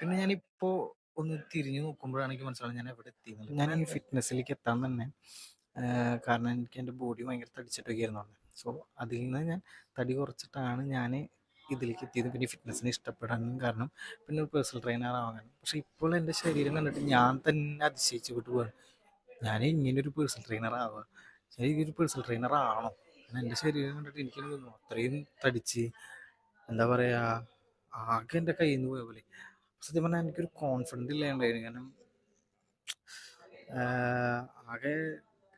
പിന്നെ ഞാനിപ്പോ ഒന്ന് തിരിഞ്ഞു നോക്കുമ്പോഴാണ് എനിക്ക് മനസ്സിലാവുന്നത് ഞാൻ എവിടെ എത്തിയെന്നുള്ളത്. ഞാൻ ഈ ഫിറ്റ്നസ്സിലേക്ക് എത്താൻ തന്നെ കാരണം എനിക്ക് എൻ്റെ ബോഡി ഭയങ്കര തടിച്ചിട്ടൊക്കെയായിരുന്നു. സോ അതിൽ നിന്ന് ഞാൻ തടി കുറച്ചിട്ടാണ് ഞാൻ ഇതിലേക്ക് എത്തിയത്. പിന്നെ ഫിറ്റ്നസ്സിനെ ഇഷ്ടപ്പെടാനും കാരണം പിന്നെ ഒരു പേഴ്സണൽ ട്രെയിനർ ആവാൻ. പക്ഷെ ഇപ്പോൾ എൻ്റെ ശരീരം കണ്ടിട്ട് ഞാൻ തന്നെ അതിശയിച്ചു വിട്ടു പോവാണ്. ഞാൻ ഇങ്ങനൊരു പേഴ്സണൽ ട്രെയിനർ ആവുക, ഞാൻ ഈ ഒരു പേഴ്സണൽ ട്രെയിനർ ആണോ? കാരണം എൻ്റെ ശരീരം കണ്ടിട്ട് എനിക്ക് തോന്നുന്നു അത്രയും തടിച്ച്, എന്താ പറയുക, ആകെ എൻ്റെ കയ്യിൽ നിന്ന് പോയ പോലെ. സത്യം പറഞ്ഞാൽ എനിക്കൊരു കോൺഫിഡൻറ്റ് ഇല്ലാണ്ടായിരുന്നു. കാരണം ആകെ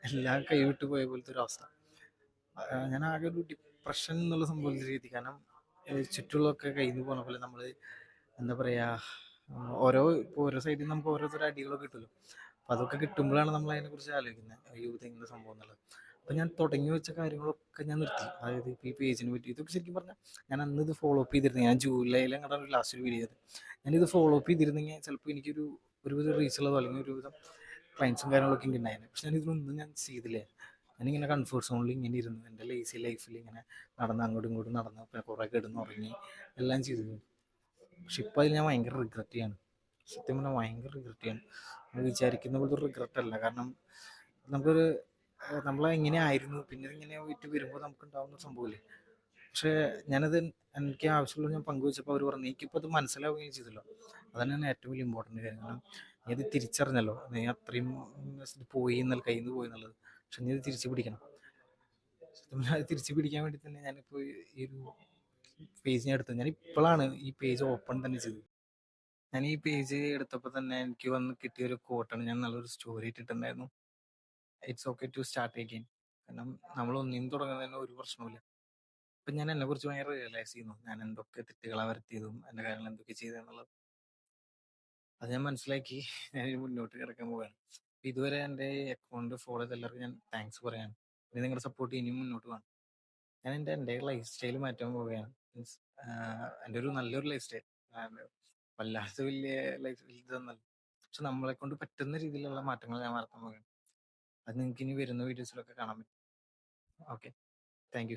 എല്ലാം കൈവിട്ട് പോയ പോലത്തെ ഒരു അവസ്ഥ. ഞാൻ ആകെ ഒരു ഡിപ്രഷൻ എന്നുള്ള സംഭവത്തിൽ രീതി. കാരണം ചുറ്റുള്ളതൊക്കെ കയ്യിൽ നിന്ന് പോകുന്ന പോലെ നമ്മൾ, എന്താ പറയുക, ഇപ്പോൾ ഓരോ സൈഡിൽ നിന്ന് നമുക്ക് ഓരോരുത്തർ അടികളൊക്കെ കിട്ടുമല്ലോ. അപ്പം അതൊക്കെ കിട്ടുമ്പോഴാണ് നമ്മൾ അതിനെക്കുറിച്ച് ആലോചിക്കുന്നത്, അയ്യോ ഇതെങ്ങനെ സംഭവം എന്നുള്ളത്. അപ്പം ഞാൻ തുടങ്ങി വെച്ച കാര്യങ്ങളൊക്കെ ഞാൻ നിർത്തി. അതായത് ഇപ്പോൾ ഈ പേജിനെ പറ്റി ഇതൊക്കെ ശരിക്കും പറഞ്ഞാൽ ഞാൻ അന്ന് ഇത് ഫോളോ അപ്പ് ചെയ്തിരുന്നെങ്കിൽ, ഞാൻ ജൂലൈയിൽ അങ്ങോട്ട് ഒരു ലാസ്റ്റ് ഒരു വീഡിയോ ചെയ്ത്, ഞാനിത് ഫോളോ അപ്പ് ചെയ്തിരുന്നെങ്കിൽ ചിലപ്പോൾ എനിക്കൊരു ഒരുവിധം റീച്ചുള്ളതോ അല്ലെങ്കിൽ ഒരുവിധം ക്ലയൻസും കാര്യങ്ങളൊക്കെ എനിക്ക് ഉണ്ടായിരുന്നു. പക്ഷെ ഞാനിതൊന്നും ഞാൻ ചെയ്തില്ല. ഞാനിങ്ങനെ കംഫർട്ട് സോണിൽ ഇങ്ങനെ ഇരുന്നു, എൻ്റെ ലേസി ലൈഫിൽ ഇങ്ങനെ നടന്ന് അങ്ങോട്ടും ഇങ്ങോട്ടും നടന്ന്, പിന്നെ കുറേ കിടന്ന് ഉറങ്ങി എല്ലാം ചെയ്തു. പക്ഷെ ഇപ്പം അതിൽ ഞാൻ ഭയങ്കര റിഗ്രറ്റ് ചെയ്യാണ്. സത്യം പറഞ്ഞാൽ ഭയങ്കര റിഗ്രറ്റ് ചെയ്യാണ്. നമ്മൾ വിചാരിക്കുന്ന പോലത്തെ ഒരു റിഗ്രറ്റ് അല്ല. കാരണം നമുക്കൊരു നമ്മളെങ്ങനെ ആയിരുന്നു പിന്നെ ഇങ്ങനെ പോയിട്ട് വരുമ്പോൾ നമുക്ക് ഉണ്ടാകുന്ന സംഭവമില്ലേ. പക്ഷേ ഞാനത് എനിക്ക് ആവശ്യമുള്ളത് ഞാൻ പങ്കുവെച്ചപ്പോൾ അവർ പറഞ്ഞു എനിക്കിപ്പോൾ അത് മനസ്സിലാവുകയും ചെയ്തല്ലോ. അതന്നെയാണ് ഏറ്റവും വലിയ ഇമ്പോർട്ടൻ്റ് കാര്യം. കാരണം നീ അത് തിരിച്ചറിഞ്ഞല്ലോ, നീ അത്രയും പോയി എന്നാൽ കയ്യിൽ നിന്ന് പോയി എന്നുള്ളത്. പക്ഷെ നീ അത് തിരിച്ചു പിടിക്കണം. സത്യം പറഞ്ഞാൽ അത് തിരിച്ചു പിടിക്കാൻ വേണ്ടി തന്നെ ഞാനിപ്പോൾ ഈ ഒരു പേജ് ഞാൻ എടുത്തത്. ഞാൻ ഇപ്പോഴാണ് ഈ പേജ് ഓപ്പൺ തന്നെ ചെയ്തത്. ഞാൻ ഈ പേജ് എടുത്തപ്പോൾ തന്നെ എനിക്ക് വന്ന് കിട്ടിയൊരു കോട്ടാണ്. ഞാൻ നല്ലൊരു സ്റ്റോറി ഇട്ടിട്ടുണ്ടായിരുന്നു, it's okay to start again. കാരണം നമ്മൾ ഒന്നിനും തുടങ്ങുന്നതിന് ഒരു പ്രശ്നവുമില്ല. അപ്പം ഞാൻ എന്നെക്കുറിച്ച് ഭയങ്കര റിയലൈസ് ചെയ്യുന്നു, ഞാൻ എന്തൊക്കെ തെറ്റുകളാണ് വരുത്തിയതും എൻ്റെ കാര്യങ്ങൾ എന്തൊക്കെ ചെയ്തതെന്നുള്ളത്. അത് ഞാൻ മനസ്സിലാക്കി ഞാൻ ഇനി മുന്നോട്ട് കിടക്കാൻ പോവുകയാണ്. ഇതുവരെ എൻ്റെ അക്കൗണ്ട് ഫോളോ ചെയ്ത എല്ലാവർക്കും ഞാൻ താങ്ക്സ് പറയാണ്. ഇനി നിങ്ങളുടെ സപ്പോർട്ട് ഇനിയും മുന്നോട്ട് വേണം. ഞാൻ എൻ്റെ ലൈഫ് സ്റ്റൈൽ മാറ്റാൻ പോവുകയാണ്. മീൻസ് എൻ്റെ ഒരു നല്ലൊരു ലൈഫ് സ്റ്റൈൽ, വല്ലാത്ത വലിയ ലൈഫ് ഇതൊന്നല്ല, പക്ഷെ നമ്മളെ കൊണ്ട് പറ്റുന്ന രീതിയിലുള്ള മാറ്റങ്ങൾ ഞാൻ നടത്താൻ പോവുകയാണ്. അത് നിങ്ങൾക്ക് ഇനി വരുന്ന വീഡിയോസിലൊക്കെ കാണാൻ പറ്റും. Okay, thank you.